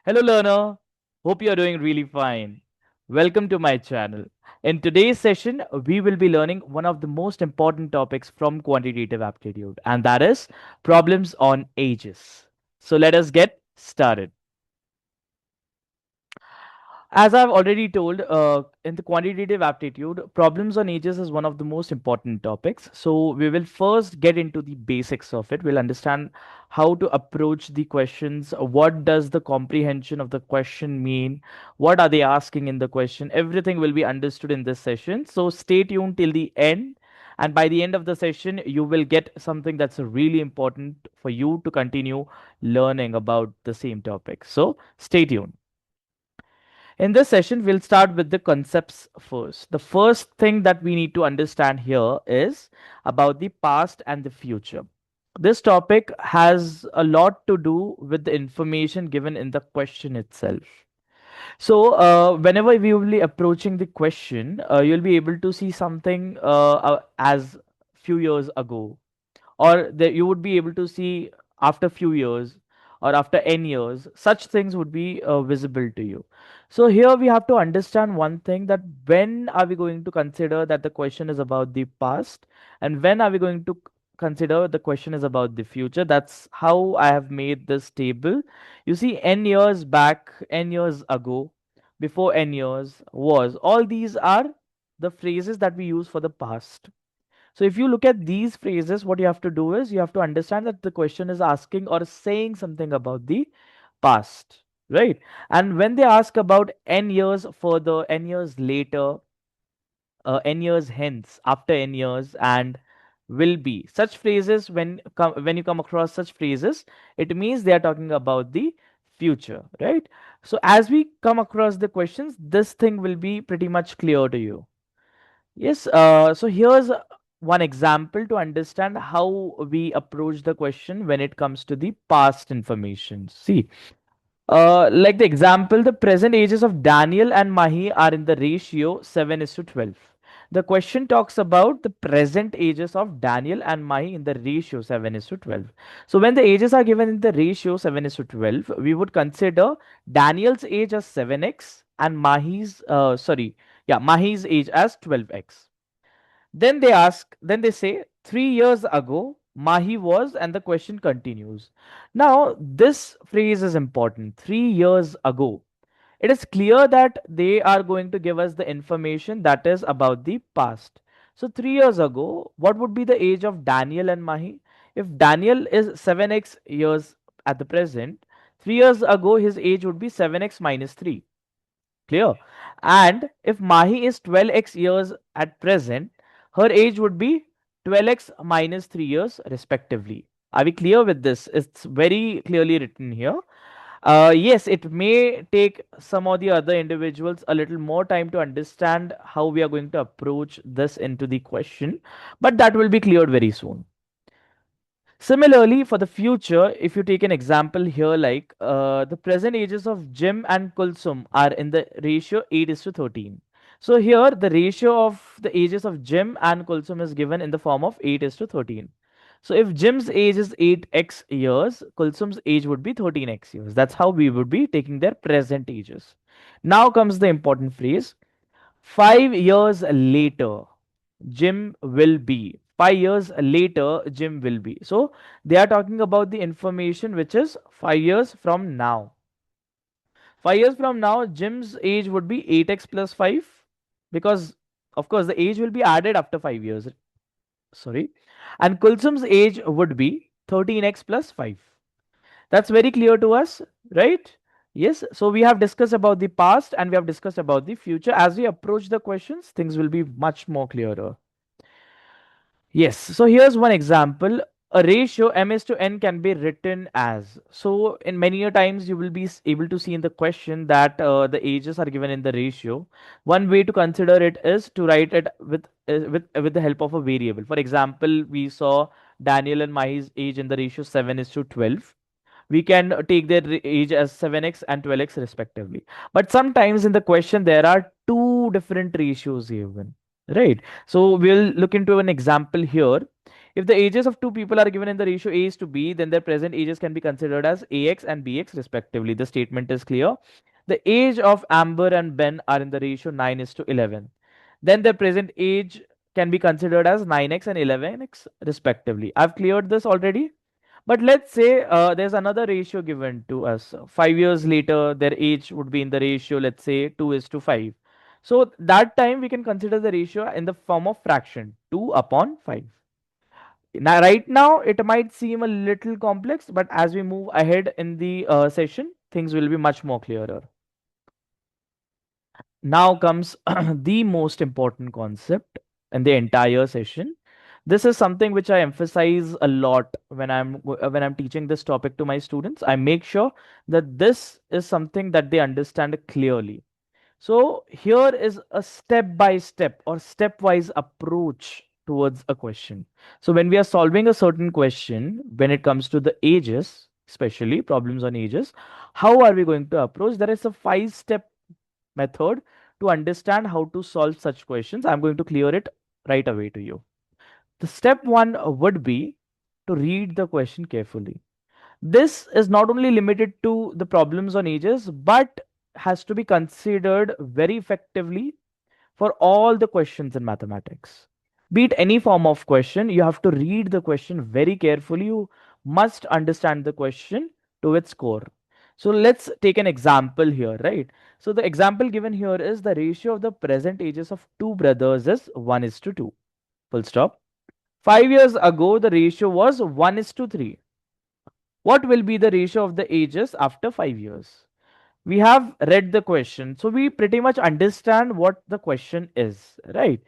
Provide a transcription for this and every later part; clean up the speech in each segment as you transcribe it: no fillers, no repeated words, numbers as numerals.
Hello, learner. Hope you're doing really fine. Welcome to my channel. In today's session, we will be learning one of the most important topics from quantitative aptitude, and that is problems on ages. So, let us get started. As I've already told, in the quantitative aptitude, problems on ages is one of the most important topics. So we will first get into the basics of it. We'll understand how to approach the questions. What does the comprehension of the question mean? What are they asking in the question? Everything will be understood in this session. So stay tuned till the end. And by the end of the session, you will get something that's really important for you to continue learning about the same topic. So stay tuned. In this session, we'll start with the concepts first. The first thing that we need to understand here is about the past and the future. This topic has a lot to do with the information given in the question itself. So, whenever we will be approaching the question, you'll be able to see something as few years ago, or that you would be able to see after few years or after n years. Such things would be visible to you. So here we have to understand one thing, that when are we going to consider that the question is about the past, and when are we going to consider the question is about the future. That's how I have made this table. You see, n years back, n years ago, before n years was, all these are the phrases that we use for the past. So if you look at these phrases, what you have to do is you have to understand that the question is asking or saying something about the past, right? And when they ask about n years further, n years later, n years hence, after n years, and will be, such phrases, when you come across such phrases, it means they are talking about the future, right? So as we come across the questions, this thing will be pretty much clear to you. Yes, so here's one example to understand how we approach the question when it comes to the past information. See, like the example, the present ages of Daniel and Mahi are in the ratio 7 is to 12. The question talks about the present ages of Daniel and Mahi in the ratio 7 is to 12. So when the ages are given in the ratio 7 is to 12, we would consider Daniel's age as 7x and Mahi's age as 12x. Then they say, 3 years ago, Mahi was, and the question continues. Now, this phrase is important. 3 years ago. It is clear that they are going to give us the information that is about the past. So, 3 years ago, what would be the age of Daniel and Mahi? If Daniel is 7x years at the present, 3 years ago, his age would be 7x minus 3. Clear? And if Mahi is 12x years at present, her age would be 12x minus 3 years respectively. Are we clear with this? It's very clearly written here. Yes, it may take some of the other individuals a little more time to understand how we are going to approach this into the question, but that will be cleared very soon. Similarly, for the future, if you take an example here, like the present ages of Jim and Kulsum are in the ratio 8 is to 13. So here, the ratio of the ages of Jim and Kulsum is given in the form of 8 is to 13. So if Jim's age is 8x years, Kulsum's age would be 13x years. That's how we would be taking their present ages. Now comes the important phrase, 5 years later. Jim will be. 5 years later, Jim will be. So they are talking about the information which is 5 years from now. 5 years from now, Jim's age would be 8x plus 5, because, of course, the age will be added after 5 years. Sorry. And Kulsum's age would be 13x plus 5. That's very clear to us, right? Yes. So we have discussed about the past and we have discussed about the future. As we approach the questions, things will be much more clearer. Yes, so here's one example. A ratio m is to n can be written as. So in many a times you will be able to see in the question that the ages are given in the ratio. One way to consider it is to write it with the help of a variable. For example, we saw Daniel and Mahi's age in the ratio 7 is to 12. We can take their age as 7x and 12x respectively. But sometimes in the question there are two different ratios given, right? So we'll look into an example here. If the ages of two people are given in the ratio A is to B, then their present ages can be considered as AX and BX respectively. The statement is clear. The age of Amber and Ben are in the ratio 9 is to 11. Then their present age can be considered as 9x and 11x respectively. I've cleared this already. But let's say there's another ratio given to us. 5 years later, their age would be in the ratio, let's say 2 is to 5. So that time we can consider the ratio in the form of fraction 2 upon 5. Now, right now, it might seem a little complex, but as we move ahead in the session, things will be much more clearer. Now comes the most important concept in the entire session. This is something which I emphasize a lot when I'm teaching this topic to my students. I make sure that this is something that they understand clearly. So here is a step by step or stepwise approach towards a question. So when we are solving a certain question, when it comes to the ages, especially problems on ages, how are we going to approach? There is a 5 step method to understand how to solve such questions. I'm going to clear it right away to you. The step one would be to read the question carefully. This is not only limited to the problems on ages, but has to be considered very effectively for all the questions in mathematics. Be it any form of question, you have to read the question very carefully. You must understand the question to its core. So let's take an example here, right? So the example given here is the ratio of the present ages of two brothers is 1 is to 2. Full stop. 5 years ago, the ratio was 1 is to 3. What will be the ratio of the ages after 5 years? We have read the question, so we pretty much understand what the question is, right?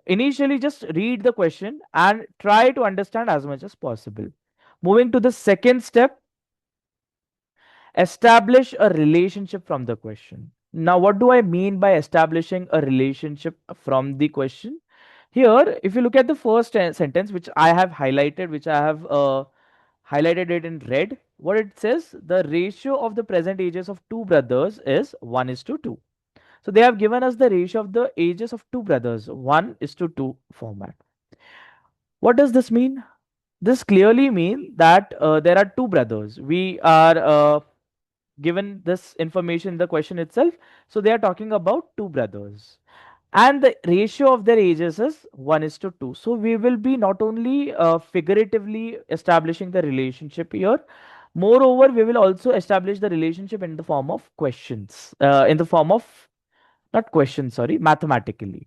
Initially, just read the question and try to understand as much as possible. Moving to the second step, establish a relationship from the question. Now, what do I mean by establishing a relationship from the question? Here, if you look at the first sentence, which I have highlighted, which I have highlighted it in red, what it says, the ratio of the present ages of two brothers is 1 is to 2. So they have given us the ratio of the ages of two brothers, 1 is to 2 format. What does this mean? This clearly means that there are two brothers. We are given this information in the question itself. So they are talking about two brothers. And the ratio of their ages is 1 is to 2. So we will be not only figuratively establishing the relationship here, moreover, we will also establish the relationship in the form of questions, in the form of, not questions, sorry, mathematically.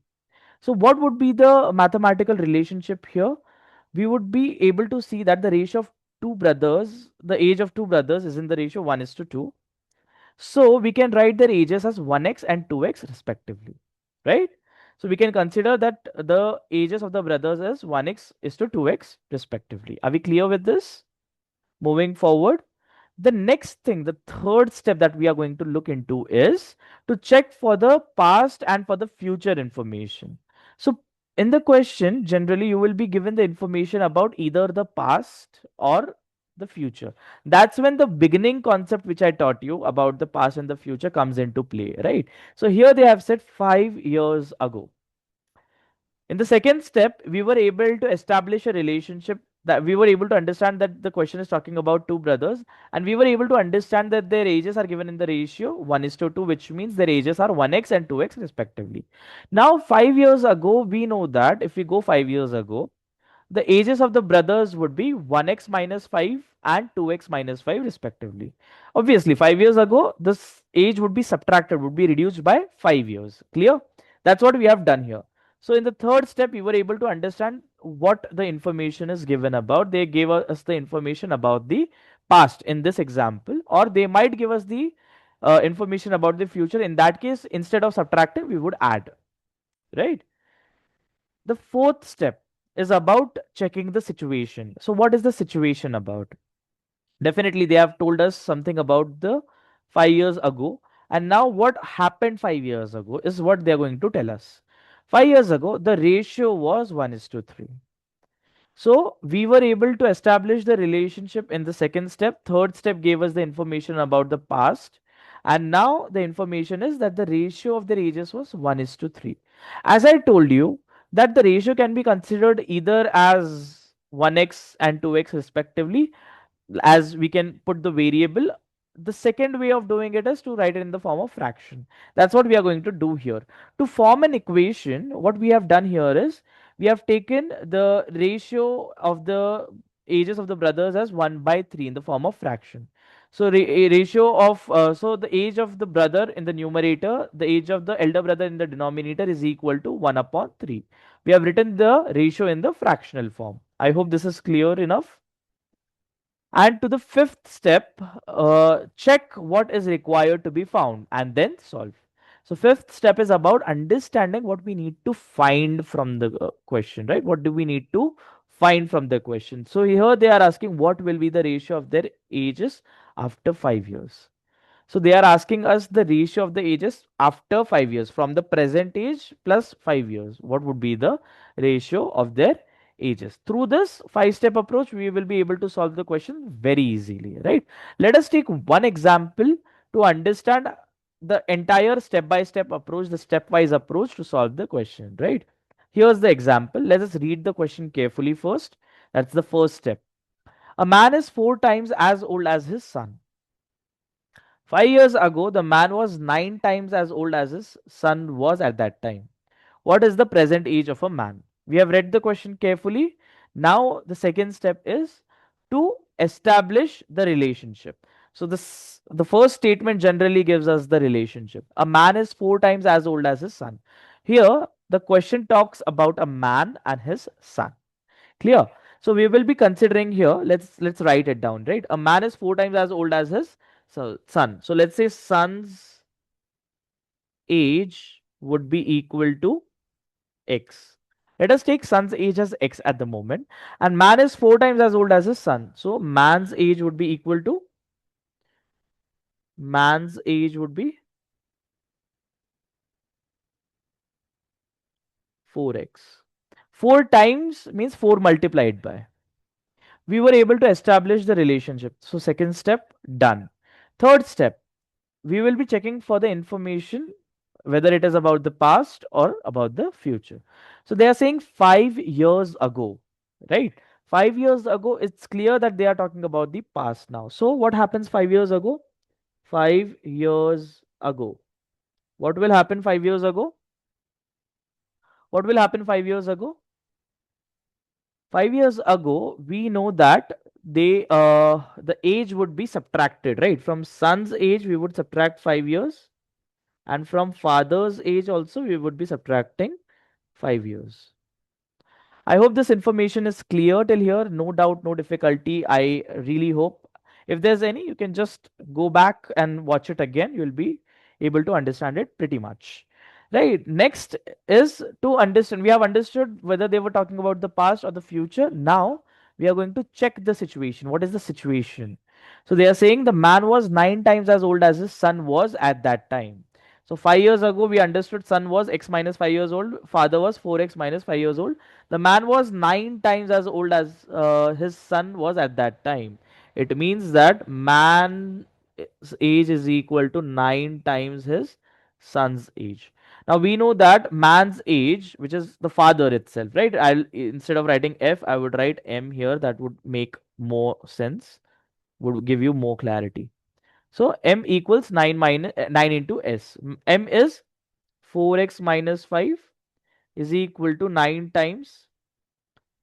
So what would be the mathematical relationship here? We would be able to see that the ratio of two brothers, the age of two brothers is in the ratio 1 is to 2. So we can write their ages as 1x and 2x respectively, right? So we can consider that the ages of the brothers is 1x is to 2x respectively. Are we clear with this? Moving forward, the next thing, the third step that we are going to look into is to check for the past and for the future information. So in the question, generally you will be given the information about either the past or the future. That's when the beginning concept which I taught you about the past and the future comes into play, right? So here they have said 5 years ago. In the second step, we were able to establish a relationship, that we were able to understand that the question is talking about two brothers, and we were able to understand that their ages are given in the ratio 1 is to 2, which means their ages are 1x and 2x respectively. Now, 5 years ago, we know that if we go 5 years ago, the ages of the brothers would be 1x minus 5 and 2x minus 5 respectively. Obviously, 5 years ago, this age would be subtracted, would be reduced by 5 years. Clear? That's what we have done here. So in the third step, we were able to understand what the information is given about. They gave us the information about the past in this example, or they might give us the information about the future. In that case, instead of subtracting, we would add, right? The fourth step is about checking the situation. So what is the situation about? Definitely, they have told us something about the 5 years ago. And now what happened 5 years ago is what they're going to tell us. 5 years ago, the ratio was 1 is to 3. So we were able to establish the relationship in the second step. Third step gave us the information about the past. And now the information is that the ratio of their ages was 1 is to 3. As I told you, that the ratio can be considered either as 1x and 2x respectively, as we can put the variable. The second way of doing it is to write it in the form of fraction. That's what we are going to do here. To form an equation, what we have done here is we have taken the ratio of the ages of the brothers as 1 by 3 in the form of fraction. So a ratio of so the age of the brother in the numerator, the age of the elder brother in the denominator is equal to 1 upon 3. We have written the ratio in the fractional form. I hope this is clear enough. And to the fifth step, check what is required to be found and then solve. So fifth step is about understanding what we need to find from the question, right? What do we need to find from the question? So here they are asking what will be the ratio of their ages after 5 years. So they are asking us the ratio of the ages after 5 years, from the present age plus 5 years. What would be the ratio of their ages? Through this five-step approach, we will be able to solve the question very easily, right? Let us take one example to understand the entire step-by-step approach, the stepwise approach to solve the question, right? Here's the example. Let us read the question carefully first. That's the first step. A man is 4 times as old as his son. 5 years ago, the man was 9 times as old as his son was at that time. What is the present age of a man? We have read the question carefully. Now, the second step is to establish the relationship. So, the first statement generally gives us the relationship. A man is 4 times as old as his son. Here, the question talks about a man and his son. Clear? So we will be considering here. Let's write it down, right? A man is 4 times as old as his son. So let's say son's age would be equal to x. Let us take son's age as x at the moment, and man is 4 times as old as his son. So man's age would be 4x. 4 times means 4 multiplied by. We were able to establish the relationship. So second step done. Third step, we will be checking for the information whether it is about the past or about the future. So they are saying 5 years ago, right? 5 years ago, it's clear that they are talking about the past now. So what happens 5 years ago? 5 years ago. What will happen 5 years ago? What will happen 5 years ago? 5 years ago, we know that the age would be subtracted, right? From son's age, we would subtract 5 years, and from father's age also we would be subtracting 5 years. I hope this information is clear till here. No doubt, no difficulty. I really hope. If there's any, you can just go back and watch it again. You'll be able to understand it pretty much. Right. Next is to understand. We have understood whether they were talking about the past or the future. Now we are going to check the situation. What is the situation? So they are saying the man was 9 times as old as his son was at that time. So 5 years ago, we understood son was x minus 5 years old, father was 4x minus 5 years old. The man was 9 times as old as his son was at that time. It means that man's age is equal to 9 times his son's age. Now we know that man's age, which is the father itself, right? I'll instead of writing F, I would write M here. That would make more sense, would give you more clarity. So M equals 9 into S. M is 4x minus 5 is equal to 9 times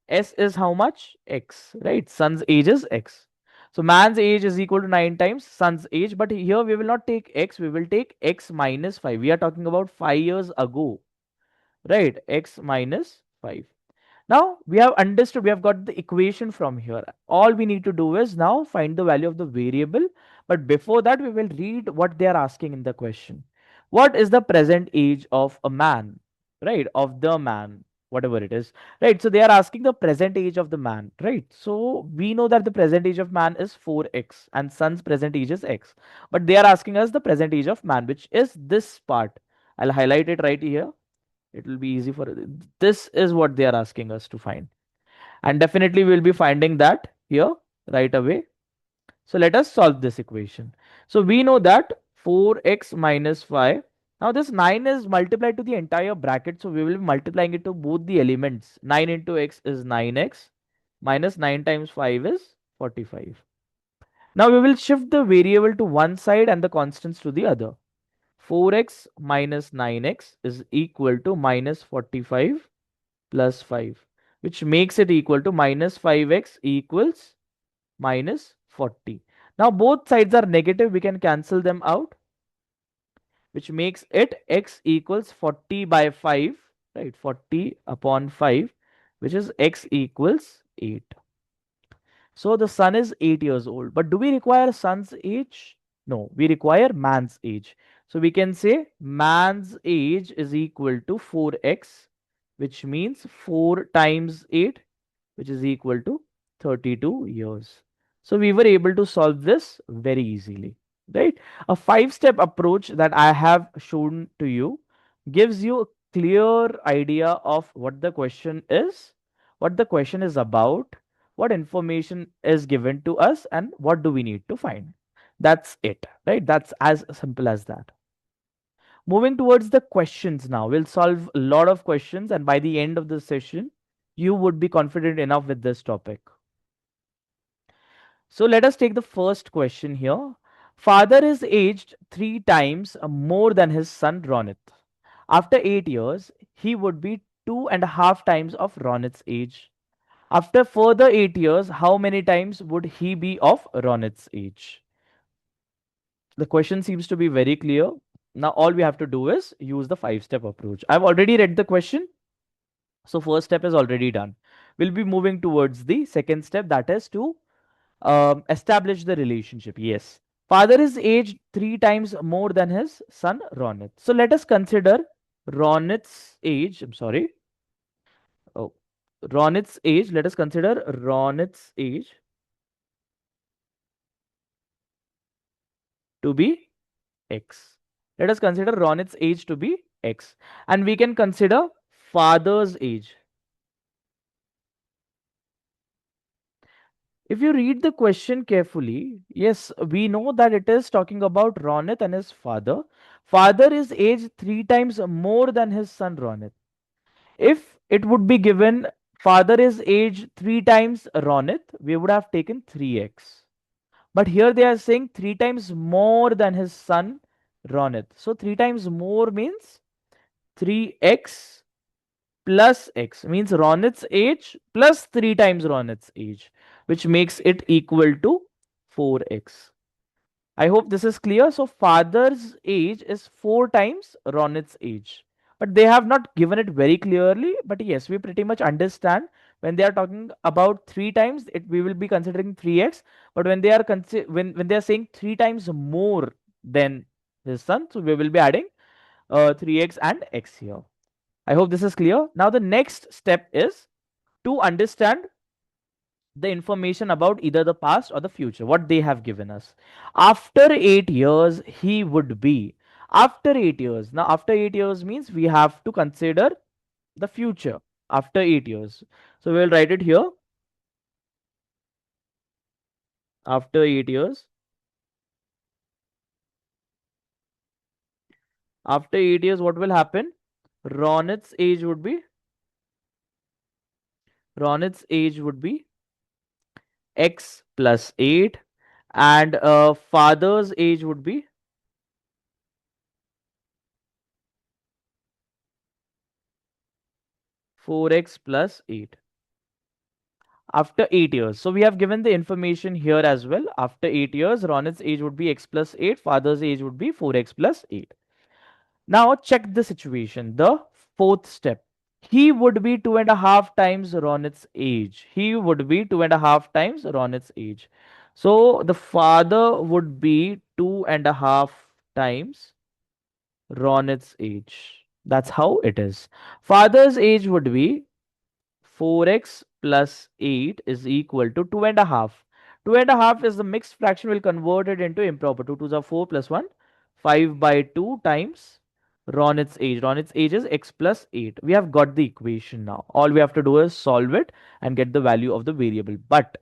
S is how much? X, right? Son's age is X. So man's age is equal to 9 times son's age. But here we will not take X, we will take X minus 5. We are talking about 5 years ago, right? X minus 5. Now we have understood, we have got the equation from here. All we need to do is now find the value of the variable. But before that, we will read what they are asking in the question. What is the present age of a man? Right? Of the man, whatever it is. Right? So they are asking the present age of the man. Right? So we know that the present age of man is 4x and son's present age is x. But they are asking us the present age of man, which is this part. I'll highlight it right here. It will be easy for this is what they are asking us to find, and definitely we'll be finding that here right away. So let us solve this equation. So we know that 4x minus 5, now this 9 is multiplied to the entire bracket, so we will be multiplying it to both the elements. 9 into x is 9x, minus 9 times 5 is 45. Now we will shift the variable to one side and the constants to the other. 4x minus 9x is equal to minus 45 plus 5, which makes it equal to minus 5x equals minus 40. Now both sides are negative, we can cancel them out, which makes it x equals 40 by 5, right? 40 upon 5, which is x equals 8. So the sun is 8 years old. But do we require sun's age? No, we require man's age. So we can say man's age is equal to 4x, which means 4 times 8, which is equal to 32 years. So we were able to solve this very easily, right? A five-step approach that I have shown to you gives you a clear idea of what the question is, what the question is about, what information is given to us, and what do we need to find. That's it, right? That's as simple as that. Moving towards the questions now, we'll solve a lot of questions, and by the end of the session, you would be confident enough with this topic. So let us take the first question here. Father is aged 3 times more than his son Ronit. After 8 years, he would be 2.5 times of Ronit's age. After further 8 years, how many times would he be of Ronit's age? The question seems to be very clear. Now all we have to do is use the five-step approach. I've already read the question. So first step is already done. We'll be moving towards the second step, that is to establish the relationship. Yes. Father is aged 3 times more than his son Ronit. So let us consider Ronit's age. I'm sorry. Oh, Ronit's age. Let us consider Ronit's age to be X. Let us consider Ronit's age to be X. And we can consider father's age. If you read the question carefully, yes, we know that it is talking about Ronit and his father. Father is aged 3 times more than his son Ronit. If it would be given father is aged 3 times Ronit, we would have taken 3x. But here they are saying 3 times more than his son Ronit. So 3 times more means 3x plus x means Ronit's age plus 3 times Ronit's age, which makes it equal to 4x. I hope this is clear. So father's age is 4 times Ronit's age. But they have not given it very clearly. But yes, we pretty much understand when they are talking about 3 times, we will be considering 3x. But when they are when they are saying 3 times more than his son, so we will be adding 3x and x here. I hope this is clear. Now the next step is to understand the information about either the past or the future, what they have given us. After 8 years, he would be. After 8 years. Now, after 8 years means we have to consider the future after 8 years. So we'll write it here. After 8 years. After 8 years, what will happen? Ronit's age would be. Ronit's age would be x plus 8, and father's age would be 4x plus 8 after 8 years. So we have given the information here as well. After 8 years, Ronit's age would be x plus 8, father's age would be 4x plus 8. Now check the situation. The fourth step. He would be 2.5 times Ronit's age. He would be 2.5 times Ronit's age. So the father would be 2.5 times Ronit's age. That's how it is. Father's age would be 4x plus 8 is equal to 2.5. 2.5 is the mixed fraction. We'll convert it into improper. 2 2s are 4 plus 1. 5 by 2 times Ronit's age. Ronit's age is x plus 8. We have got the equation now. All we have to do is solve it and get the value of the variable. But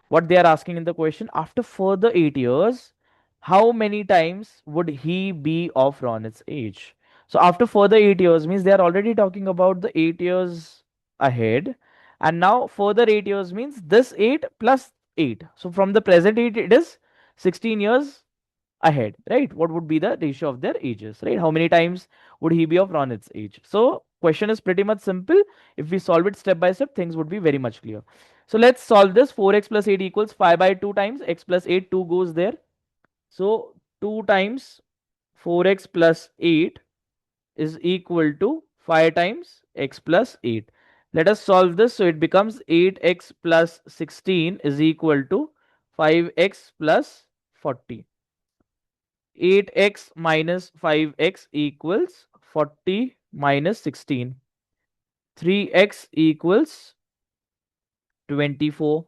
what they are asking in the question, after further 8 years, how many times would he be of Ronit's age? So after further 8 years means they are already talking about the 8 years ahead, And now further 8 years means this 8 plus 8. So from the present 8, it is 16 years ahead, right? What would be the ratio of their ages, right? How many times would he be of Ronit's age? So question is pretty much simple. If we solve it step by step, things would be very much clear. So let's solve this. 4x plus 8 equals 5 by 2 times x plus 8, 2 goes there. So 2 times 4x plus 8 is equal to 5 times x plus 8. Let us solve this. So it becomes 8x plus 16 is equal to 5x plus 40. 8x minus 5x equals 40 minus 16. 3x equals 24.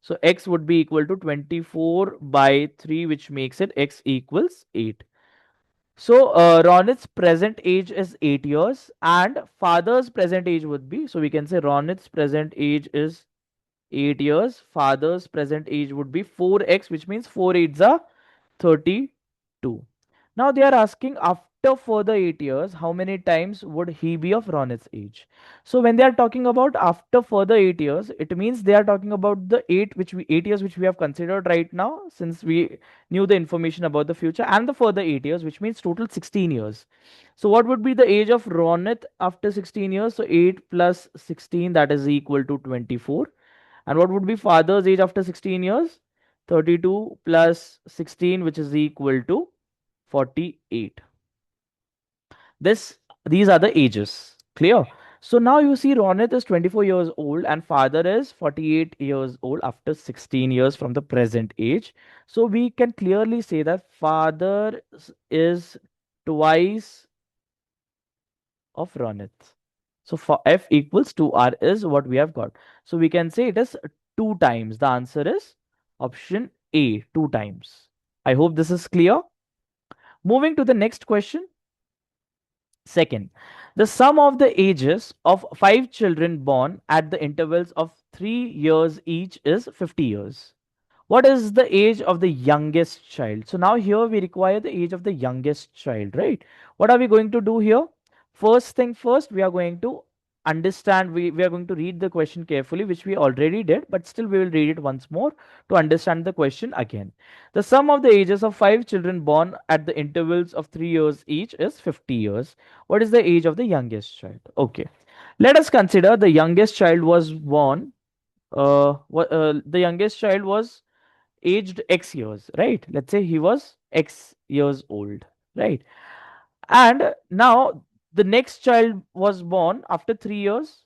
So x would be equal to 24 by 3, which makes it x equals 8. So Ronit's present age is 8 years and father's present age would be, so we can say Ronit's present age is 8 years. Father's present age would be 4x, which means 4 eights are 32. Now they are asking after further 8 years, how many times would he be of Ronit's age? So when they are talking about after further 8 years, it means they are talking about the 8 years which we have considered right now, since we knew the information about the future, and the further 8 years, which means total 16 years. So what would be the age of Ronit after 16 years? So 8 plus 16, that is equal to 24. And what would be father's age after 16 years? 32 plus 16, which is equal to 48. These are the ages. Clear? So now you see Ronit is 24 years old and father is 48 years old after 16 years from the present age. So we can clearly say that father is twice of Ronit. So for f equals 2r is what we have got. So we can say it is 2 times. The answer is option A, 2 times. I hope this is clear. Moving to the next question. Second, the sum of the ages of 5 children born at the intervals of 3 years each is 50 years. What is the age of the youngest child? So now here we require the age of the youngest child, right? What are we going to do here? First thing first, we are going to understand, we are going to read the question carefully, which we already did, but still we will read it once more to understand the question again. The sum of the ages of 5 children born at the intervals of 3 years each is 50 years. What is the age of the youngest child? Okay. Let us consider the youngest child was born, the youngest child was aged X years, right? Let's say he was X years old, right? And now the next child was born after 3 years,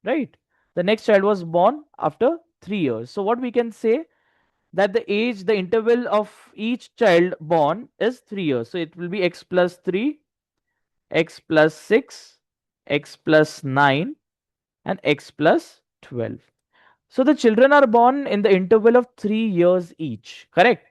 right? The next child was born after 3 years. So what we can say that the age, the interval of each child born is 3 years. So it will be X plus 3, X plus 6, X plus 9, and X plus 12. So the children are born in the interval of 3 years each, correct?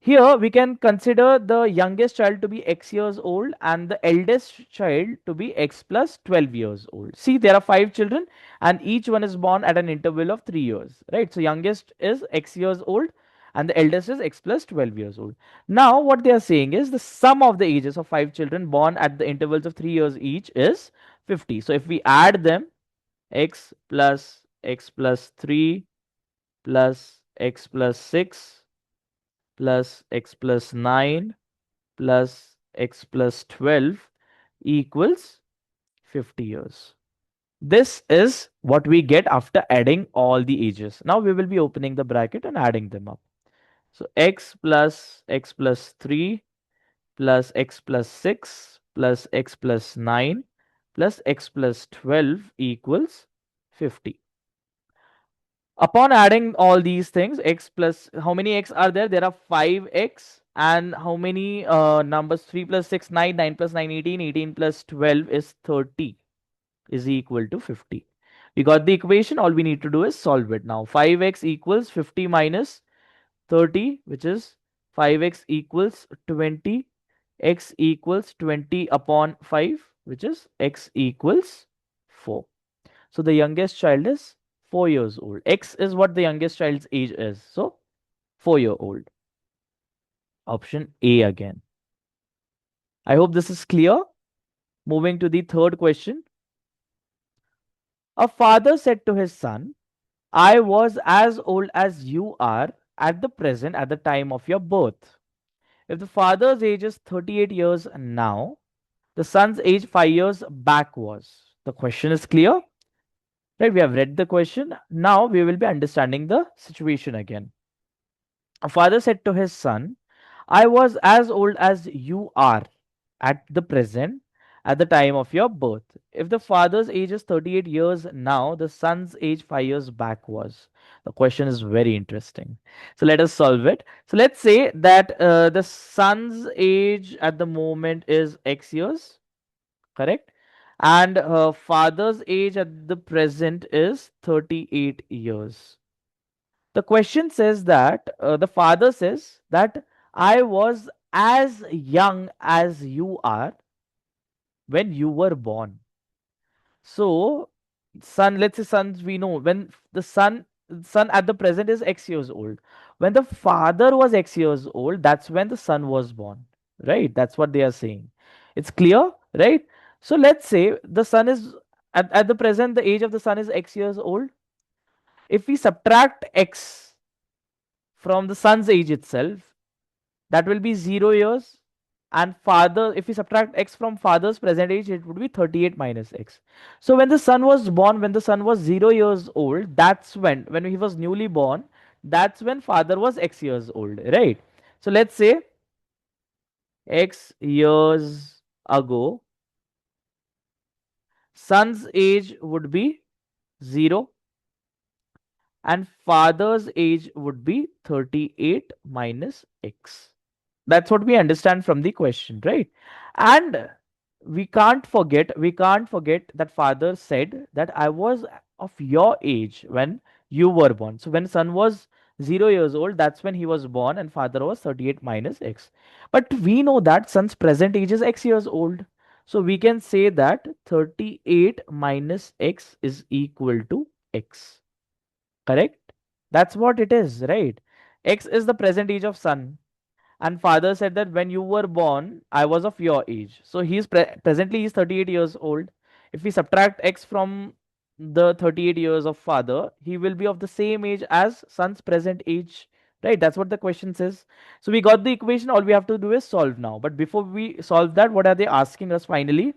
Here we can consider the youngest child to be X years old and the eldest child to be X plus 12 years old. See, there are 5 children and each one is born at an interval of 3 years, right? So youngest is X years old and the eldest is X plus 12 years old. Now what they are saying is the sum of the ages of 5 children born at the intervals of 3 years each is 50. So if we add them, X plus 3 plus X plus 6 plus x plus 9 plus x plus 12 equals 50 years. This is what we get after adding all the ages. Now we will be opening the bracket and adding them up. So x plus 3 plus x plus 6 plus x plus 9 plus x plus 12 equals 50. Upon adding all these things, x plus, how many x are there? There are 5x. And how many numbers? 3 plus 6, 9, 9 plus 9, 18, 18 plus 12 is 30, is equal to 50. We got the equation. All we need to do is solve it now. 5x equals 50 minus 30, which is 5x equals 20. X equals 20 upon 5, which is x equals 4. So the youngest child is 4 years old. X is what the youngest child's age is. So 4-year old. Option A again. I hope this is clear. Moving to the third question. A father said to his son, I was as old as you are at the present at the time of your birth. If the father's age is 38 years now, the son's age 5 years back was. The question is clear? Right, we have read the question. Now we will be understanding the situation again. A father said to his son, I was as old as you are at the present at the time of your birth. If the father's age is 38 years now, the son's age 5 years back was. The question is very interesting. So let us solve it. So let's say that the son's age at the moment is X years, correct? And father's age at the present is 38 years. The question says that the father says that I was as young as you are when you were born. So, son, let's say sons, we know when the son at the present is X years old. When the father was X years old, that's when the son was born. Right? That's what they are saying. It's clear, right? So let's say the son is at the present, the age of the son is X years old. If we subtract X from the son's age itself, that will be 0 years. And father, if we subtract X from father's present age, it would be 38 minus X. So when the son was born, when the son was 0 years old, that's when he was newly born, that's when father was X years old, right? So let's say X years ago, son's age would be 0 and father's age would be 38 minus X. That's what we understand from the question, right? And we can't forget that father said that I was of your age when you were born. So when son was 0 years old, that's when he was born, and father was 38 minus X. But we know that son's present age is X years old. So we can say that 38 minus X is equal to X. Correct? That's what it is, right? X is the present age of son. And father said that when you were born, I was of your age. So presently he's 38 years old. If we subtract X from the 38 years of father, he will be of the same age as son's present age. Right? That's what the question says. So we got the equation. All we have to do is solve now. But before we solve that, what are they asking us finally?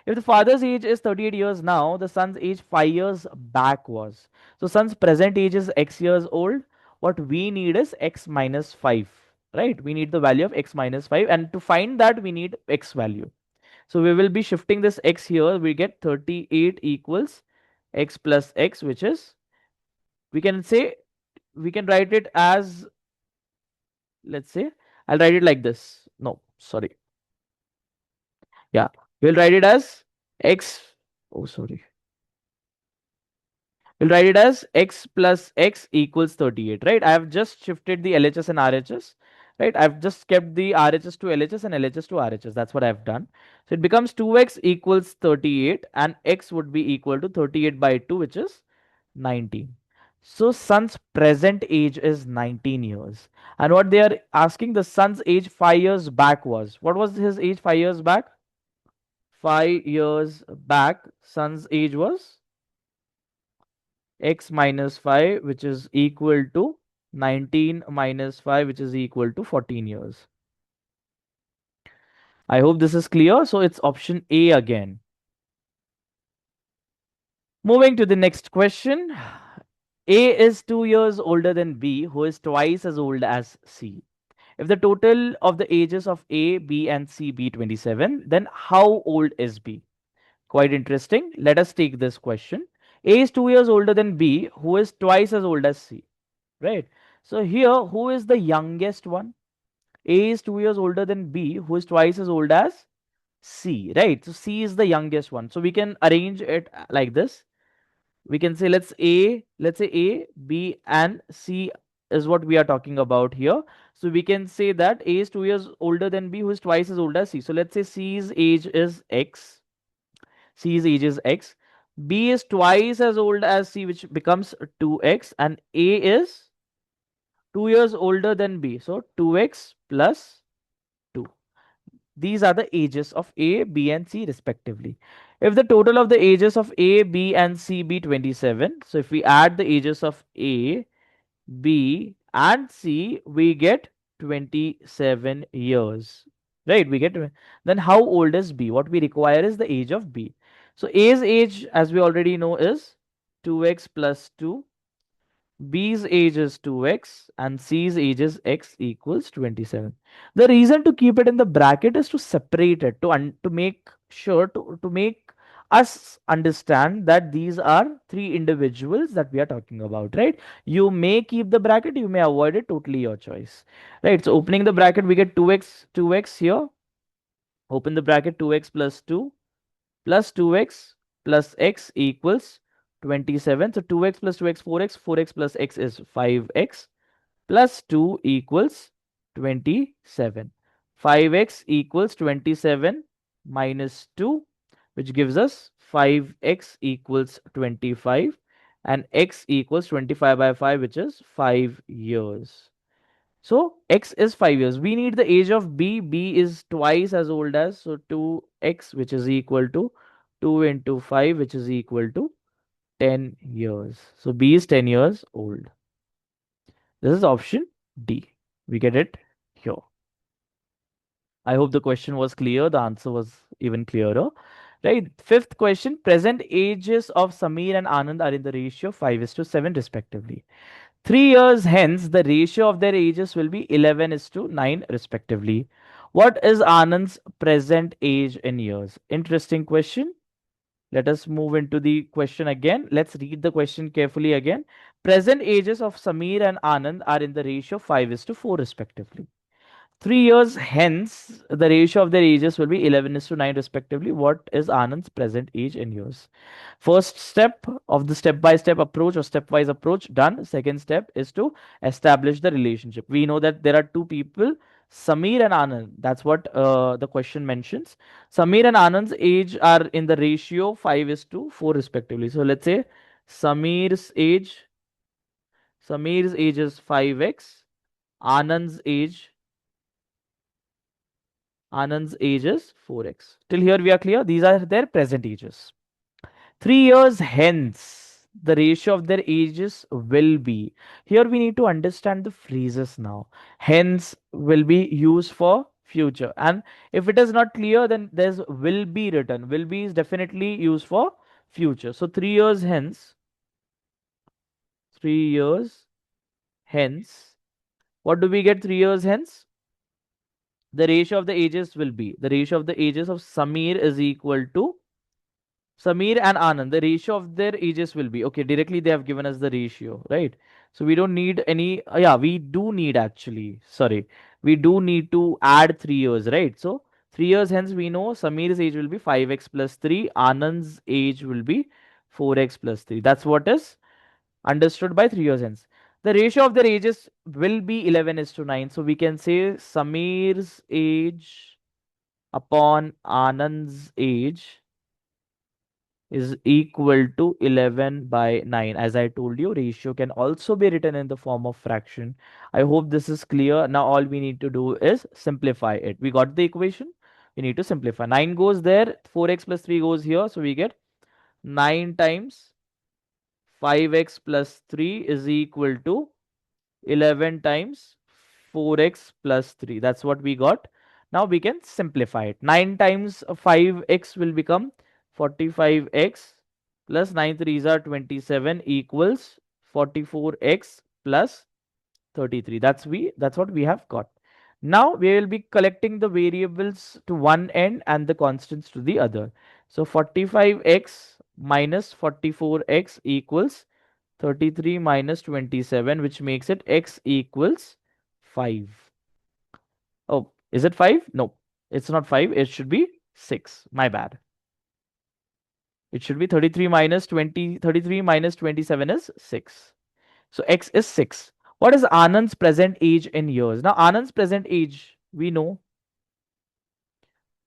If the father's age is 38 years now, the son's age 5 years back was. So son's present age is X years old. What we need is X minus 5, right? We need the value of X minus 5, and to find that we need X value. So we will be shifting this X here. We get 38 equals X plus X, which is, we can say, we can write it as, let's say, I'll write it like this. No, sorry. Yeah, we'll write it as X. Oh, sorry. We'll write it as X plus X equals 38, right? I have just shifted the LHS and RHS, right? I've just kept the RHS to LHS and LHS to RHS. That's what I've done. So it becomes 2X equals 38 and X would be equal to 38 by 2, which is 19. So son's present age is 19 years. And what they are asking, the son's age 5 years back was. What was his age 5 years back? 5 years back, son's age was X minus 5, which is equal to 19 minus 5, which is equal to 14 years. I hope this is clear. So it's option A again. Moving to the next question. A is 2 years older than B, who is twice as old as C. If the total of the ages of A, B, and C be 27, then how old is B? Quite interesting. Let us take this question. A is 2 years older than B, who is twice as old as C. Right? So here, who is the youngest one? A is 2 years older than B, who is twice as old as C, right? So C is the youngest one. So we can arrange it like this. We can say let's say A, B, and C is what we are talking about here. So we can say that A is 2 years older than B, who is twice as old as C. So let's say C's age is X. C's age is X. B is twice as old as C, which becomes 2X, and A is 2 years older than B. So 2X plus 2. These are the ages of A, B, and C respectively. If the total of the ages of A, B, and C be 27, so if we add the ages of A, B, and C, we get 27 years. Right? Then how old is B? What we require is the age of B. So A's age, as we already know, is 2x plus 2. B's age is 2x and C's age is x equals 27. The reason to keep it in the bracket is to separate it, to make sure to make us understand that these are three individuals that we are talking about, right? You may keep the bracket, you may avoid it, totally your choice. Right? So opening the bracket, we get 2x here. Open the bracket, 2x plus 2 plus 2x plus x equals 27. So 2x plus 2x, 4x, 4x plus x is 5x plus 2 equals 27. 5x equals 27 minus 2, which gives us 5x equals 25, and x equals 25 by 5, which is 5 years. So x is 5 years. We need the age of B. B is twice as old as, so 2x, which is equal to 2 into 5, which is equal to 10 years. So B is 10 years old. This is option D. We get it here. I hope the question was clear. The answer was even clearer. Right. Fifth question. Present ages of Samir and Anand are in the ratio 5 is to 7 respectively. 3 years hence, the ratio of their ages will be 11 is to 9 respectively. What is Anand's present age in years? Interesting question. Let us move into the question again. Let's read the question carefully again. Present ages of Samir and Anand are in the ratio 5 is to 4 respectively. 3 years hence, the ratio of their ages will be 11 is to 9 respectively. What is Anand's present age in years? First step of the step by step approach or stepwise approach done. Second step is to establish the relationship. We know that there are two people, Samir and Anand. That's what the question mentions. Samir and Anand's age are in the ratio 5 is to 4 respectively. So let's say Samir's age, Samir's age is 5x, Anand's age Anand's age is 4x. Till here we are clear. These are their present ages. 3 years hence, the ratio of their ages will be. Here we need to understand the phrases now. Hence will be used for future. And if it is not clear, then there's will be written. Will be is definitely used for future. So 3 years hence, 3 years hence. What do we get 3 years hence? The ratio of the ages will be. The ratio of the ages of Samir is equal to Samir and Anand, the ratio of their ages will be okay. Directly, they have given us the ratio, right? So we don't need any. Yeah, we do need actually. Sorry, we do need to add 3 years, right? So 3 years hence, we know Samir's age will be 5x plus 3. Anand's age will be 4x plus 3. That's what is understood by 3 years hence. The ratio of their ages will be 11 is to 9. So we can say Samir's age upon Anand's age is equal to 11 by 9. As I told you, ratio can also be written in the form of fraction. I hope this is clear. Now all we need to do is simplify it. We got the equation. We need to simplify. 9 goes there. 4x plus 3 goes here. So we get 9 times 5x plus 3 is equal to 11 times 4x plus 3. That's what we got. Now we can simplify it. 9 times 5x will become 45x plus 9 threes are 27 equals 44x plus 33. That's what we have got. Now we will be collecting the variables to one end and the constants to the other. So 45x minus 44x equals 33 minus 27, which makes it x equals 5. Oh, is it 5? No, it's not 5. It should be 6. My bad. It should be 33 minus 20. 33 minus 27 is 6. So x is 6. What is Anand's present age in years? Now, Anand's present age, we know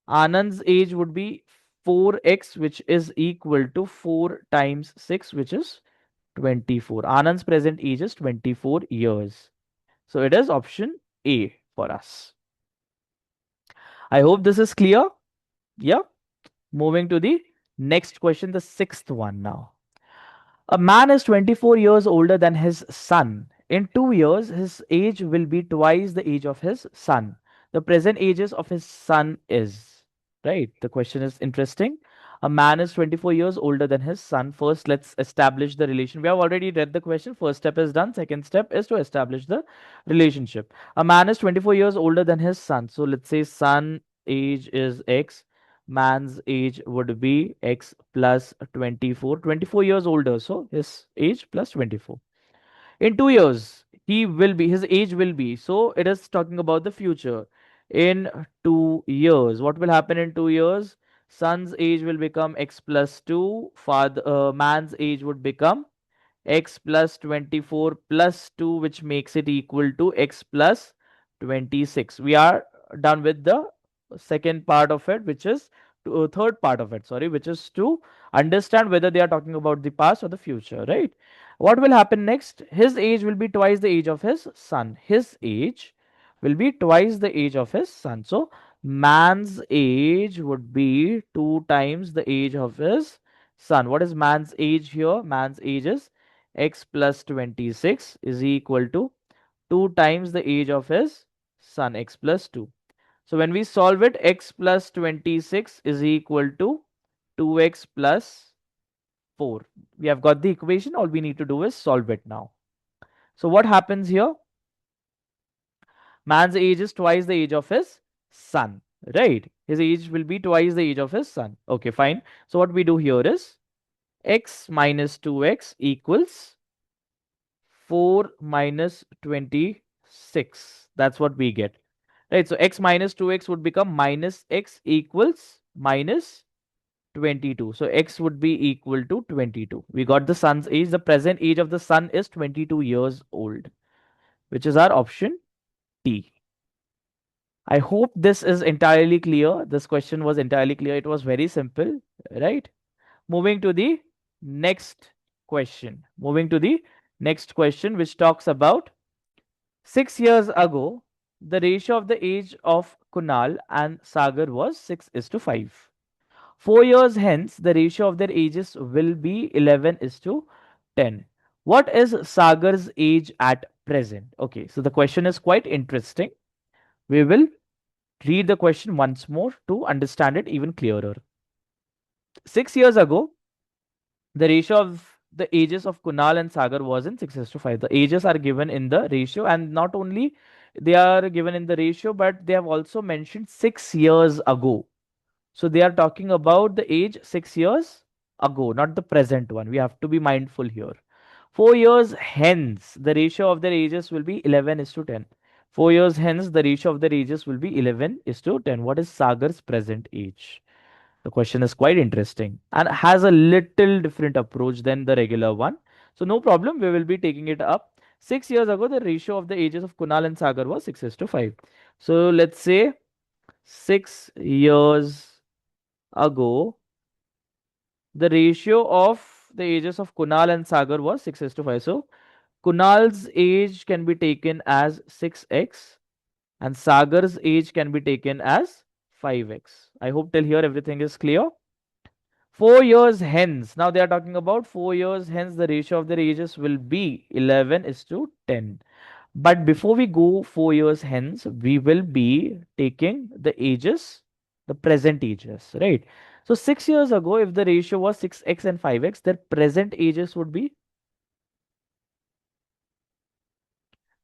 Anand's age would be 4x, which is equal to 4 times 6, which is 24. Anand's present age is 24 years. So it is option A for us. I hope this is clear. Yeah. Moving to the next question, the sixth one now. A man is 24 years older than his son. In 2 years, his age will be twice the age of his son. The present ages of his son is. Right? The question is interesting. A man is 24 years older than his son. First, let's establish the relation. We have already read the question. First step is done. Second step is to establish the relationship. A man is 24 years older than his son. So let's say son age is X, man's age would be x plus 24, 24 years older, so his age plus 24. In 2 years he will be, his age will be, so it is talking about the future. In 2 years, what will happen in 2 years? Son's age will become x plus 2, father man's age would become x plus 24 plus 2, which makes it equal to x plus 26. We are done with the second part of it, which is third part of it, sorry, which is to understand whether they are talking about the past or the future, right? What will happen next? His age will be twice the age of his son. His age will be twice the age of his son. So man's age would be 2 times the age of his son. What is man's age here? Man's age is x plus 26 is equal to 2 times the age of his son, x plus 2. So when we solve it, x plus 26 is equal to 2x plus 4. We have got the equation. All we need to do is solve it now. So what happens here? Man's age is twice the age of his son, right? His age will be twice the age of his son. Okay, fine. So what we do here is x minus 2x equals 4 minus 26. That's what we get. Right, so x minus 2x would become minus x equals minus 22. So x would be equal to 22. We got the son's age. The present age of the son is 22 years old, which is our option D. I hope this is entirely clear. This question was entirely clear. It was very simple, right? Moving to the next question. Moving to the next question, which talks about 6 years ago, the ratio of the age of Kunal and Sagar was 6 is to 5. 4 years hence, the ratio of their ages will be 11 is to 10. What is Sagar's age at present? Okay, so the question is quite interesting. We will read the question once more to understand it even clearer. 6 years ago, the ratio of the ages of Kunal and Sagar was in 6 is to 5. The ages are given in the ratio, and not only they are given in the ratio, but they have also mentioned 6 years ago. So they are talking about the age 6 years ago, not the present one. We have to be mindful here. 4 years hence, the ratio of their ages will be 11 is to 10. 4 years hence, the ratio of their ages will be 11 is to 10. What is Sagar's present age? The question is quite interesting and has a little different approach than the regular one. So no problem, we will be taking it up. 6 years ago, the ratio of the ages of Kunal and Sagar was 6 is to 5. So let's say 6 years ago, the ratio of the ages of Kunal and Sagar was 6 is to 5. So Kunal's age can be taken as 6x and Sagar's age can be taken as 5x. I hope till here everything is clear. 4 years hence, now they are talking about 4 years hence, the ratio of their ages will be 11 is to 10. But before we go 4 years hence, we will be taking the ages, the present ages, right? So 6 years ago, if the ratio was 6x and 5x, their present ages would be,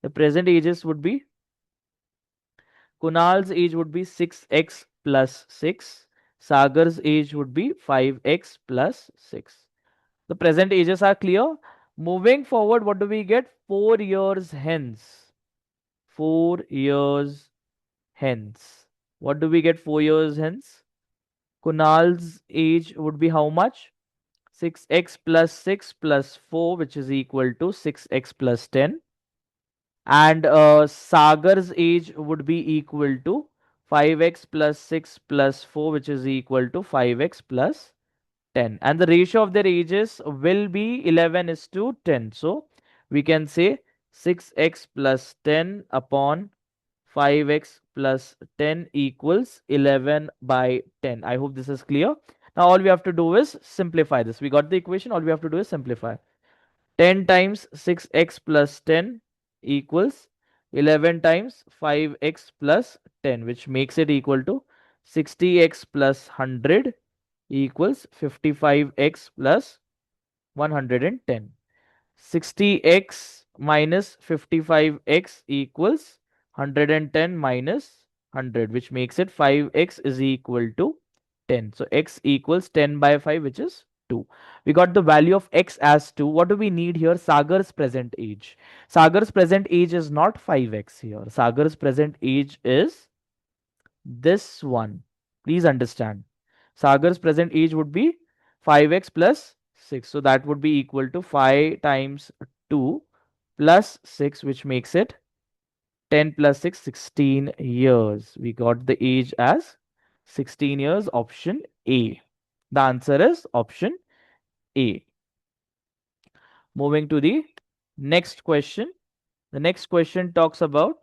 the present ages would be, Kunal's age would be 6x plus 6. Sagar's age would be 5x plus 6. The present ages are clear. Moving forward, what do we get? 4 years hence. 4 years hence. What do we get 4 years hence? Kunal's age would be how much? 6x plus 6 plus 4, which is equal to 6x plus 10. And Sagar's age would be equal to 5x plus 6 plus 4, which is equal to 5x plus 10. And the ratio of their ages will be 11 is to 10. So we can say 6x plus 10 upon 5x plus 10 equals 11 by 10. I hope this is clear. Now all we have to do is simplify this. We got the equation. All we have to do is simplify. 10 times 6x plus 10 equals 11 times 5x plus 10, which makes it equal to 60x plus 100 equals 55x plus 110. 60x minus 55x equals 110 minus 100, which makes it 5x is equal to 10. So x equals 10 by 5, which is 2. We got the value of x as 2. What do we need here? Sagar's present age. Sagar's present age is not 5x here. Sagar's present age is this one. Please understand. Sagar's present age would be 5x plus 6. So that would be equal to 5 times 2 plus 6, which makes it 10 plus 6, 16 years. We got the age as 16 years, option A. The answer is option A. Moving to the next question. The next question talks about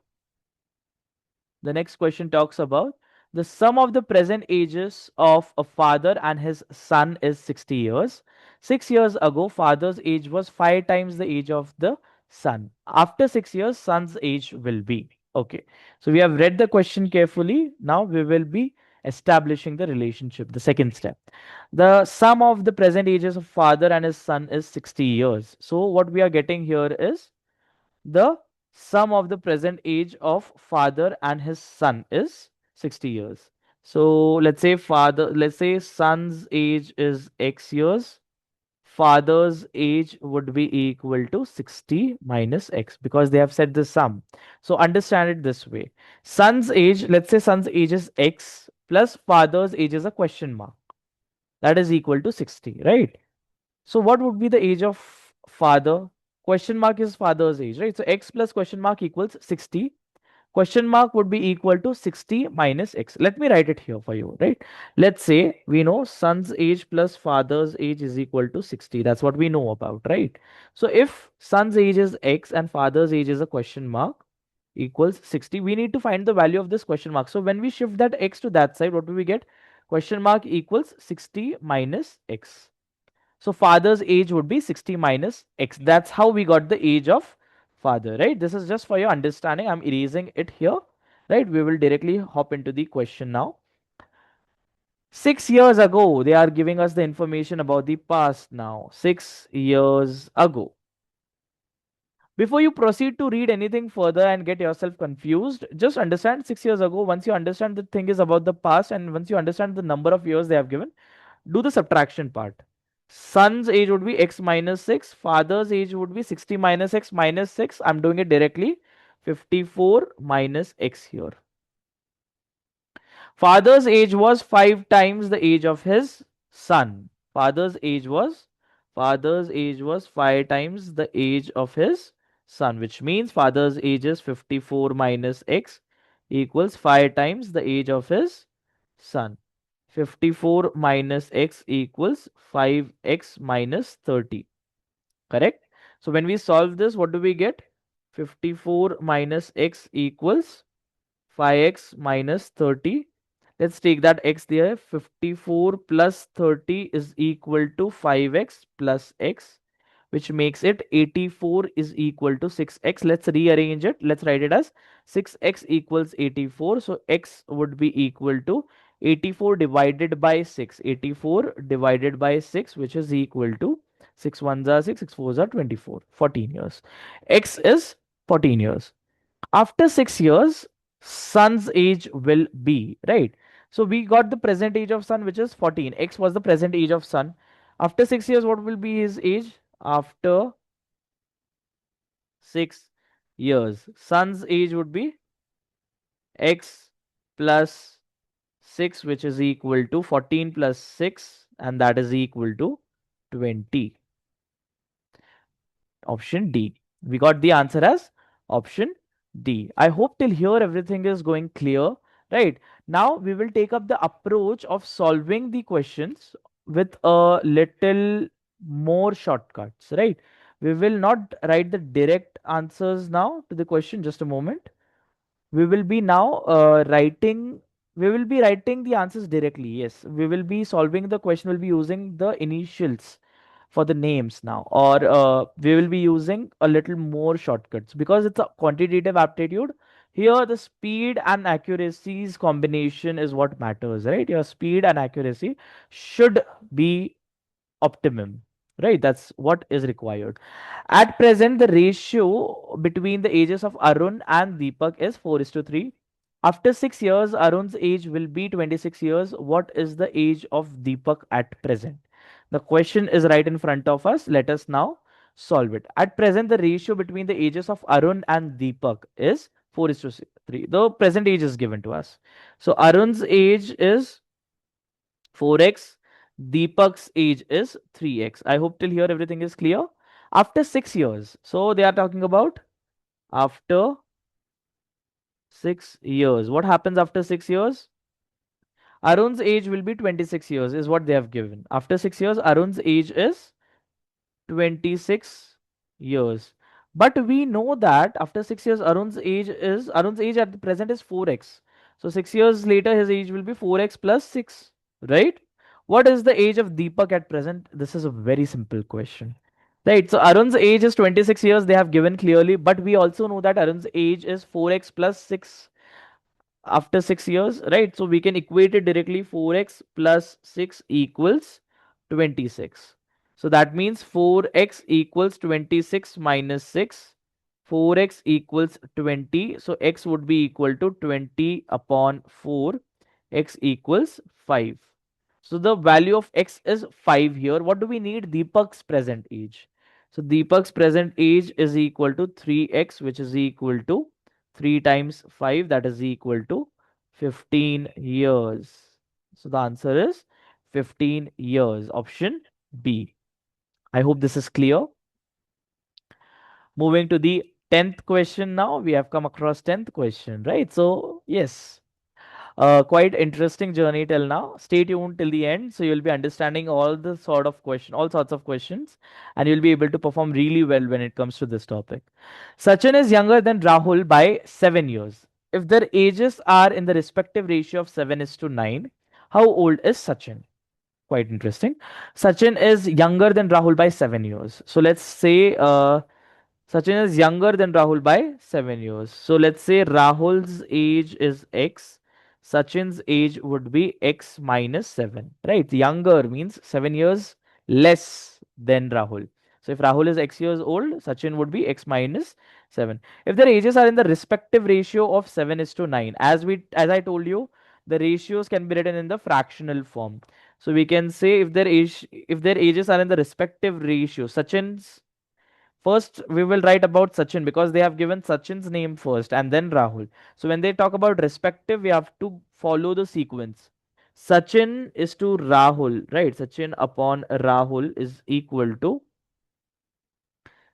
the sum of the present ages of a father and his son is 60 years. 6 years ago, father's age was 5 times the age of the son. After 6 years, son's age will be. Okay. So we have read the question carefully. Now we will be establishing the relationship, the second step. The sum of the present ages of father and his son is 60 years. So what we are getting here is the sum of the present age of father and his son is 60 years. So let's say son's age is x years. Father's age would be equal to 60 minus x because they have said the sum. So understand it this way. Son's age, let's say son's age is x plus father's age is a question mark. That is equal to 60, right? So what would be the age of father? Question mark is father's age, right? So x plus question mark equals 60. Question mark would be equal to 60 minus x. Let me write it here for you, right? Let's say we know son's age plus father's age is equal to 60. That's what we know about, right? So if son's age is x and father's age is a question mark equals 60, we need to find the value of this question mark. So when we shift that x to that side, what do we get? Question mark equals 60 minus x. So father's age would be 60 minus x. That's how we got the age of father, right? This is just for your understanding. I'm erasing it here, right? We will directly hop into the question now. 6 years ago, they are giving us the information about the past now. 6 years ago. Before you proceed to read anything further and get yourself confused, just understand 6 years ago. Once you understand the thing is about the past and once you understand the number of years they have given, do the subtraction part. Son's age would be x minus 6. Father's age would be 60 minus x minus 6. I'm doing it directly. 54 minus x here. Father's age was 5 times the age of his son. Father's age was 5 times the age of his son, which means father's age is 54 minus x equals 5 times the age of his son. 54 minus x equals 5x minus 30. Correct? So when we solve this, what do we get? 54 minus x equals 5x minus 30. Let's take that x there. 54 plus 30 is equal to 5x plus x, which makes it 84 is equal to 6x. Let's rearrange it. Let's write it as 6x equals 84. So x would be equal to 84 divided by 6. 84 divided by 6, which is equal to 6 ones are 6, 6 fours are 24. 14 years. X is 14 years. After 6 years, son's age will be, right? So we got the present age of son, which is 14. X was the present age of son. After 6 years, what will be his age? After 6 years, son's age would be x plus 6, which is equal to 14 plus 6, and that is equal to 20. Option D. We got the answer as option D. I hope till here everything is going clear, right? Now we will take up the approach of solving the questions with a little more shortcuts, right? We will not write the direct answers now to the question. Just a moment. we will be now writing, we will be writing the answers directly. Yes, we will be solving the question, will be using the initials for the names now, or we will be using a little more shortcuts because it's a quantitative aptitude. Here the speed and accuracy's combination is what matters, right? Your speed and accuracy should be optimum, right? That's what is required. At present, the ratio between the ages of Arun and Deepak is 4 is to 3. After 6 years, Arun's age will be 26 years. What is the age of Deepak at present? The question is right in front of us. Let us now solve it. At present, the ratio between the ages of Arun and Deepak is 4 is to 3. The present age is given to us. So Arun's age is 4x. Deepak's age is 3x. I hope till here everything is clear. After 6 years, so they are talking about after 6 years. What happens after 6 years? Arun's age will be 26 years, is what they have given. After 6 years, Arun's age is 26 years. But we know that after 6 years, Arun's age at the present is 4x. So 6 years later, his age will be 4x plus 6, right? What is the age of Deepak at present? This is a very simple question. Right, so Arun's age is 26 years, they have given clearly, but we also know that Arun's age is 4x plus 6 after 6 years, right? So we can equate it directly. 4x plus 6 equals 26. So that means 4x equals 26 minus 6. 4x equals 20. So x would be equal to 20 upon 4. X equals 5. So the value of x is 5 here. What do we need? Deepak's present age. So Deepak's present age is equal to 3x, which is equal to 3 times 5, that is equal to 15 years. So the answer is 15 years. Option B. I hope this is clear. Moving to the 10th question now. We have come across 10th question, right? So, yes, quite interesting journey till now. Stay tuned till the end, so you'll be understanding all sorts of questions, and you'll be able to perform really well when it comes to this topic. Sachin is younger than Rahul by 7 years. If their ages are in the respective ratio of 7 is to 9, how old is Sachin? Quite interesting. Sachin is younger than Rahul by 7 years. So let's say Sachin is younger than Rahul by 7 years. So let's say Rahul's age is X. Sachin's age would be X minus 7. Right? Younger means 7 years less than Rahul. So if Rahul is X years old, Sachin would be X minus 7. If their ages are in the respective ratio of 7 is to 9, as I told you, the ratios can be written in the fractional form. So we can say if their ages are in the respective ratio, Sachin's first, we will write about Sachin because they have given Sachin's name first and then Rahul. So when they talk about respective, we have to follow the sequence. Sachin is to Rahul, right? Sachin upon Rahul is equal to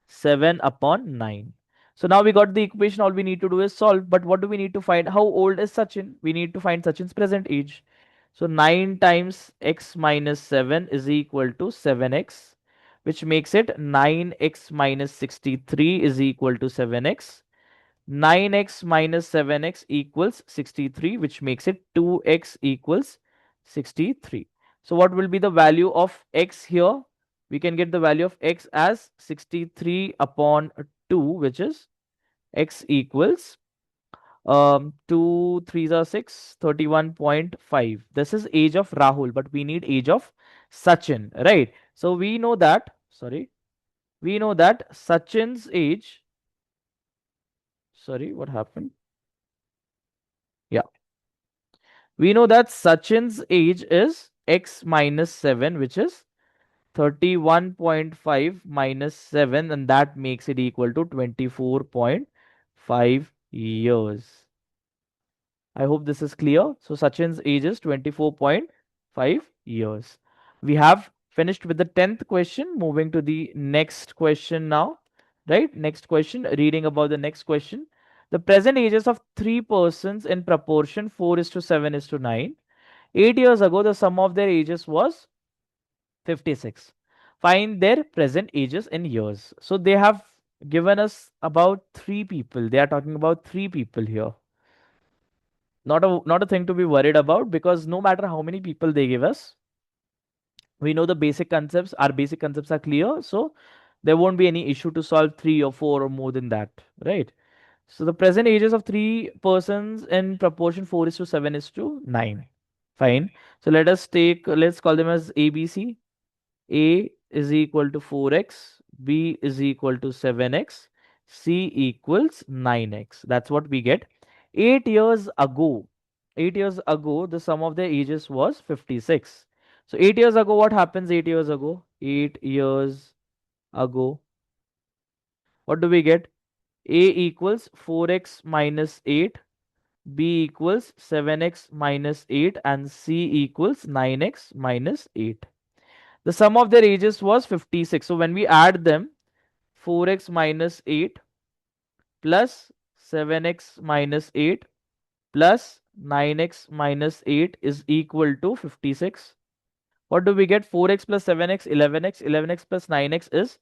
7 upon 9. So now we got the equation. All we need to do is solve. But what do we need to find? How old is Sachin? We need to find Sachin's present age. So 9 times x minus 7 is equal to 7x, which makes it 9x minus 63 is equal to 7x. 9x minus 7x equals 63, which makes it 2x equals 63. So what will be the value of x here? We can get the value of x as 63 upon 2, which is x equals 2 3s are 6, 31.5. This is age of Rahul, but we need age of Sachin, right? So we know that, sorry, we know that Sachin's age, sorry, what happened? Yeah, we know that Sachin's age is x minus 7, which is 31.5 minus 7, and that makes it equal to 24.5 years. I hope this is clear. So Sachin's age is 24.5 years. We have finished with the 10th question. Moving to the next question now. Right? Next question. Reading about the next question. The present ages of three persons in proportion 4 is to 7 is to 9. 8 years ago, the sum of their ages was 56. Find their present ages in years. So they have given us about three people. They are talking about three people here. Not a thing to be worried about, because no matter how many people they give us, we know the basic concepts, our basic concepts are clear, so there won't be any issue to solve three or four or more than that, right? So the present ages of three persons in proportion 4 is to 7 is to 9. Fine. So let's call them as ABC. A is equal to 4x, B is equal to 7x, C equals 9x. That's what we get. 8 years ago, 8 years ago, the sum of their ages was 56. So 8 years ago, what happens 8 years ago? 8 years ago, what do we get? A equals 4x minus 8, B equals 7x minus 8, and C equals 9x minus 8. The sum of their ages was 56. So when we add them, 4x minus 8 plus 7x minus 8 plus 9x minus 8 is equal to 56. What do we get? 4x plus 7x, 11x. 11x plus 9x is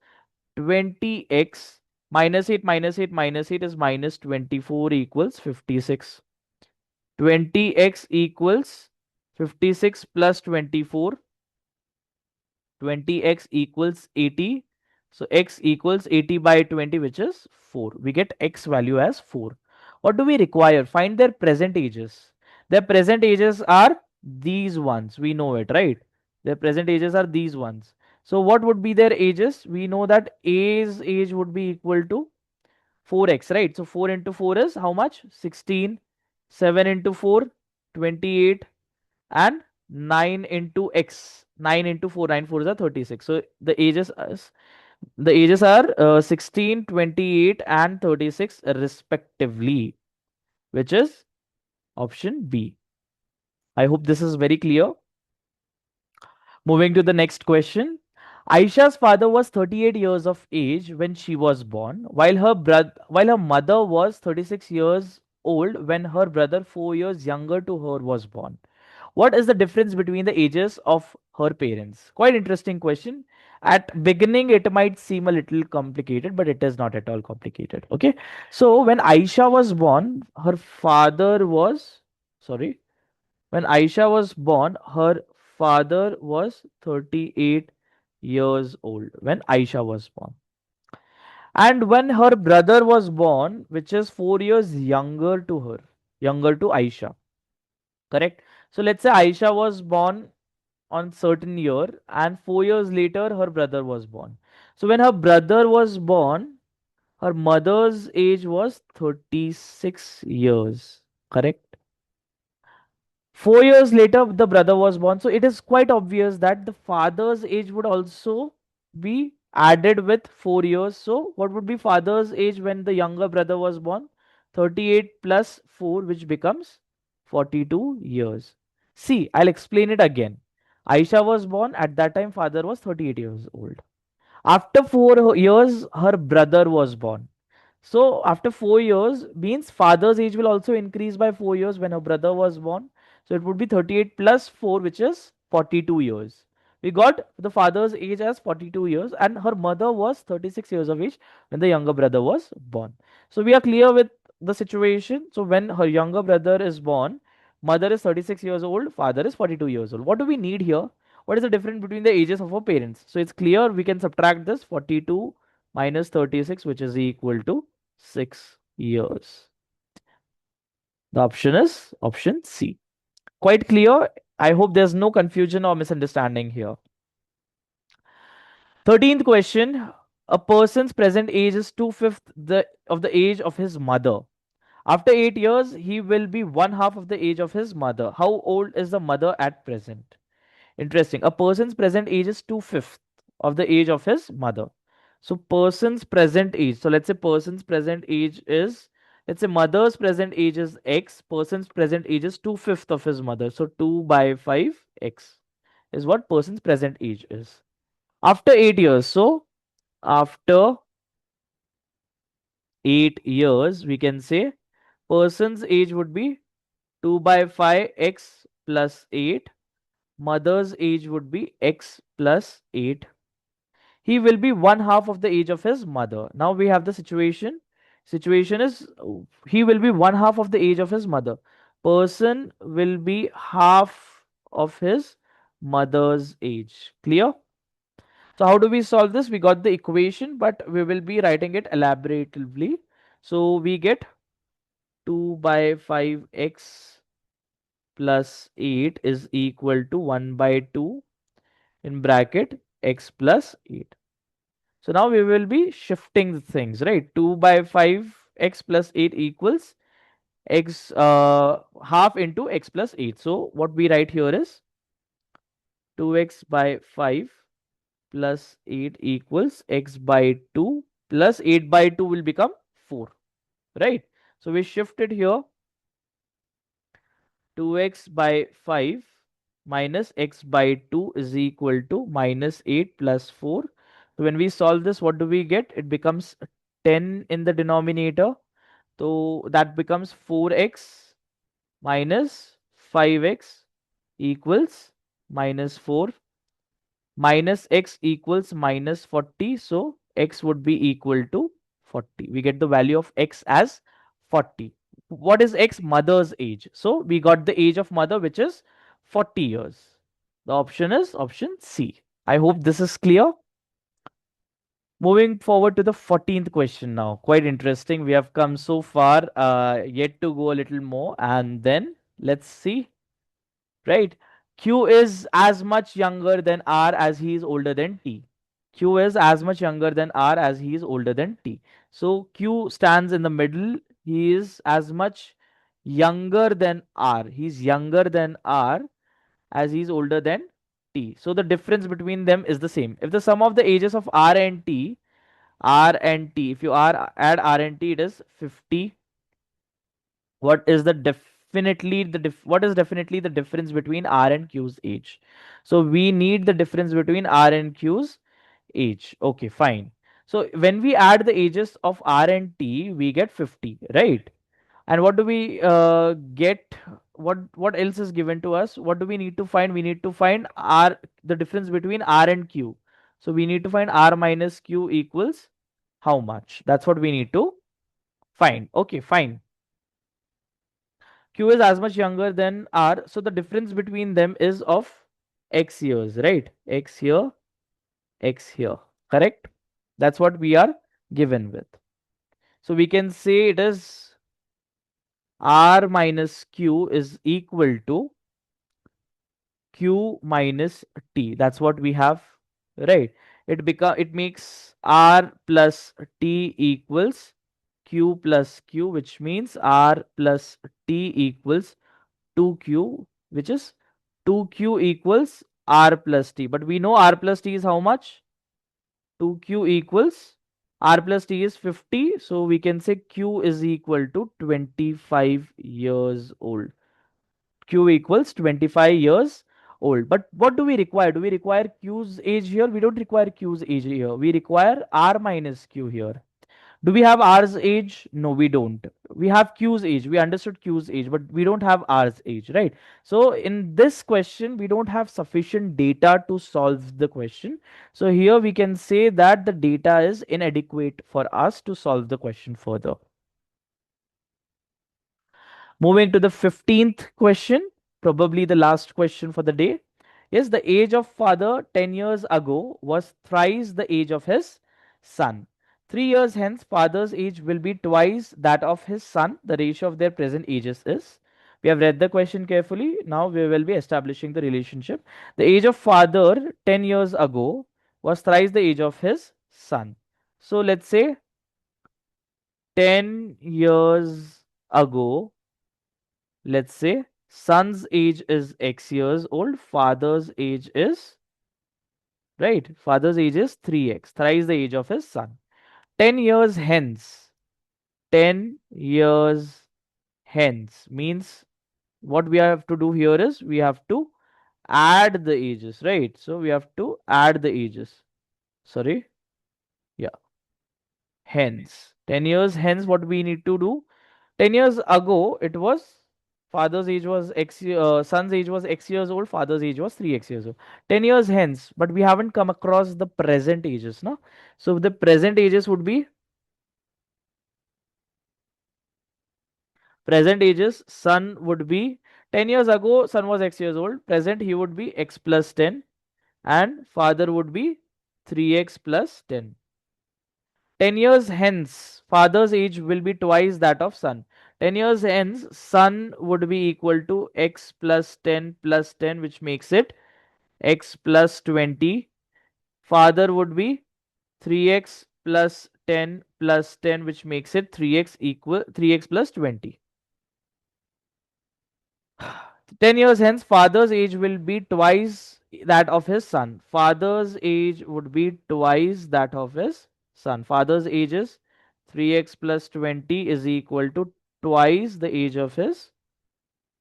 20x. Minus 8 minus 8 minus 8 is minus 24 equals 56. 20x equals 56 plus 24. 20x equals 80. So x equals 80 by 20, which is 4. We get x value as 4. What do we require? Find their present ages. Their present ages are these ones. We know it, right? Their present ages are these ones. So what would be their ages? We know that A's age would be equal to 4x, right? So 4 into 4 is how much? 16. 7 into 4, 28, and 9 into x. 9 into 4, 9 4 is 36. So the ages are 16, 28, and 36 respectively, which is option B. I hope this is very clear. Moving to the next question. Aisha's father was 38 years of age when she was born, while her mother was 36 years old when her brother 4 years younger to her was born. What is the difference between the ages of her parents? Quite interesting question. At beginning, it might seem a little complicated, but it is not at all complicated. Okay. So when Aisha was born, her father was, sorry, when Aisha was born, her father was 38 years old when Aisha was born. And when her brother was born, which is 4 years younger to her, younger to Aisha, correct? So let's say Aisha was born on certain year, and 4 years later her brother was born. So when her brother was born, her mother's age was 36 years, correct? 4 years later the brother was born, so it is quite obvious that the father's age would also be added with 4 years. So what would be father's age when the younger brother was born? 38 plus 4, which becomes 42 years. See, I'll explain it again. Aisha was born, at that time father was 38 years old. After 4 years her brother was born. So after 4 years means father's age will also increase by 4 years when her brother was born. So it would be 38 plus 4, which is 42 years. We got the father's age as 42 years, and her mother was 36 years of age when the younger brother was born. So we are clear with the situation. So when her younger brother is born, mother is 36 years old, father is 42 years old. What do we need here? What is the difference between the ages of our parents? So it's clear, we can subtract this 42 minus 36, which is equal to 6 years. The option is option C. Quite clear. I hope there's no confusion or misunderstanding here. 13th question. A person's present age is 2/5 of the age of his mother. After 8 years, he will be one half of the age of his mother. How old is the mother at present? Interesting. A person's present age is 2/5 of the age of his mother. So person's present age. So let's say person's present age is, let's say mother's present age is X. Person's present age is 2/5 of his mother. So 2 by 5 X is what person's present age is. After 8 years. So after 8 years, we can say person's age would be 2 by 5 X plus 8. Mother's age would be X plus 8. He will be one half of the age of his mother. Now we have the situation. Situation is he will be one half of the age of his mother. person will be half of his mother's age. Clear? So how do we solve this? We got the equation, but we will be writing it elaboratively. So we get 2 by 5x plus 8 is equal to 1 by 2 in bracket x plus 8. So now we will be shifting the things, right? 2 by 5 x plus 8 equals x half into x plus 8. So what we write here is 2x by 5 plus 8 equals x by 2 plus 8 by 2 will become 4, right? So we shift it here. 2x by 5 minus x by 2 is equal to minus 8 plus 4. So when we solve this, what do we get? It becomes 10 in the denominator. So that becomes 4x minus 5x equals minus 4. Minus x equals minus 40. So x would be equal to 40. We get the value of x as 40. What is x? Mother's age. So we got the age of mother, which is 40 years. The option is option C. I hope this is clear. Moving forward to the 14th question now. Quite interesting. We have come so far, yet to go a little more. And then let's see, right? Q is as much younger than R as he is older than T. Q is as much younger than R as he is older than T. So Q stands in the middle. He is as much younger than R. He's younger than R as he's older than T. So the difference between them is the same. If the sum of the ages of R and T, if you add R and T, it is 50. What is definitely the difference between R and Q's age? So we need the difference between R and Q's age. Okay, fine. So when we add the ages of R and T, we get 50, right? And what do we get? What else is given to us? What do we need to find? We need to find R, the difference between R and Q. So we need to find R minus Q equals how much? That's what we need to find. Okay, fine. Q is as much younger than R, so the difference between them is of x years, right? X here, x here, correct? That's what we are given with. So we can say it is R minus Q is equal to Q minus T. That's what we have, right? It makes R plus T equals Q plus Q, which means R plus T equals 2q, which is 2q equals r plus t. But we know r plus t is how much? 2q equals r plus t is 50. So we can say q is equal to 25 years old. Q equals 25 years old. But what do we require? Do we require q's age here? We don't require q's age here. We require r minus q here. Do we have R's age? No, we don't. We have Q's age. We understood Q's age, but we don't have R's age, right? So in this question, we don't have sufficient data to solve the question. So here we can say that the data is inadequate for us to solve the question further. Moving to the 15th question, probably the last question for the day. Yes, the age of father 10 years ago was thrice the age of his son. 3 years hence, father's age will be twice that of his son. The ratio of their present ages is. We have read the question carefully. Now we will be establishing the relationship. The age of father 10 years ago was thrice the age of his son. So let's say 10 years ago, let's say son's age is x years old, father's age is, right, father's age is 3x, thrice the age of his son. 10 years hence, 10 years hence means what we have to do here is we have to add the ages, right? So we have to add the ages. Sorry, yeah, hence 10 years hence, what we need to do? 10 years ago, it was father's age was son's age was x years old, father's age was 3x years old. 10 years hence, but we haven't come across the present ages, no? So the present ages would be Present ages, son would be 10 years ago, son was x years old. Present, he would be x plus 10, and father would be 3x plus 10. 10 years hence, father's age will be twice that of son. 10 years hence, son would be equal to x plus 10, which makes it x plus 20. Father would be 3x plus 10 plus 10, which makes it 3x plus 20. 10 years hence, father's age will be twice that of his son. Father's age would be twice that of his son. Father's age is 3x plus 20 is equal to twice the age of his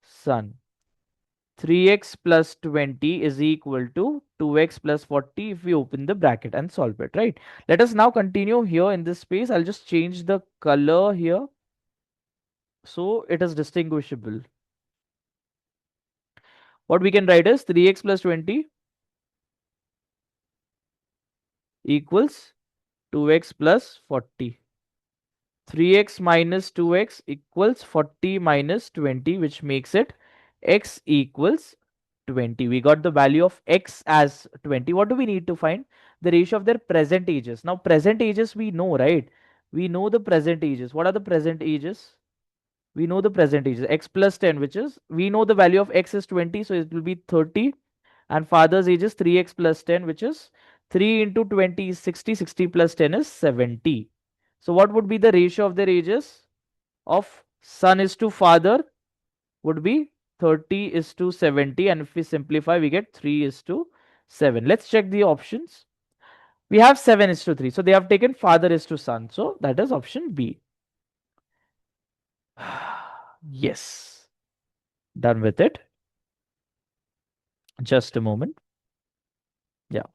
son. 3x plus 20 is equal to 2x plus 40 if we open the bracket and solve it, right? Let us now continue here in this space. I'll just change the color here so it is distinguishable. What we can write is 3x plus 20 equals 2x plus 40. 3x minus 2x equals 40 minus 20, which makes it x equals 20. We got the value of x as 20. What do we need to find? The ratio of their present ages. Now, present ages we know, right? We know the present ages. What are the present ages? We know the present ages. X plus 10, which is, we know the value of x is 20, so it will be 30. And father's age is 3x plus 10, which is 3 into 20 is 60. 60 plus 10 is 70. So what would be the ratio of their ages of son is to father? Would be 30 is to 70, and if we simplify we get 3 is to 7. Let's check the options. We have 7 is to 3, so they have taken father is to son, so that is option B. Yes, done with it. Just a moment. Yeah,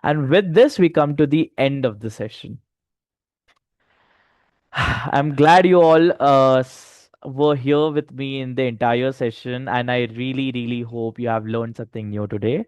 and with this we come to the end of the session. I'm glad you all were here with me in the entire session, and I really, really hope you have learned something new today.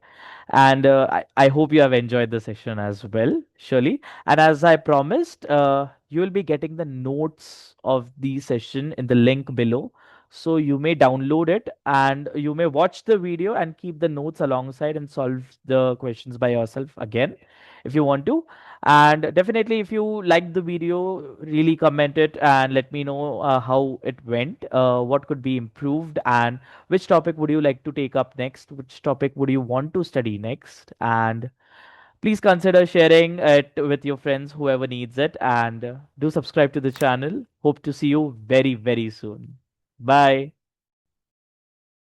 And I hope you have enjoyed the session as well, surely. And as I promised, you will be getting the notes of the session in the link below. So you may download it and you may watch the video and keep the notes alongside and solve the questions by yourself again if you want to. And definitely, if you liked the video, really comment it and let me know how it went, what could be improved, and which topic would you like to take up next, which topic would you want to study next. And please consider sharing it with your friends, whoever needs it, and do subscribe to the channel. Hope to see you very, very soon. Bye.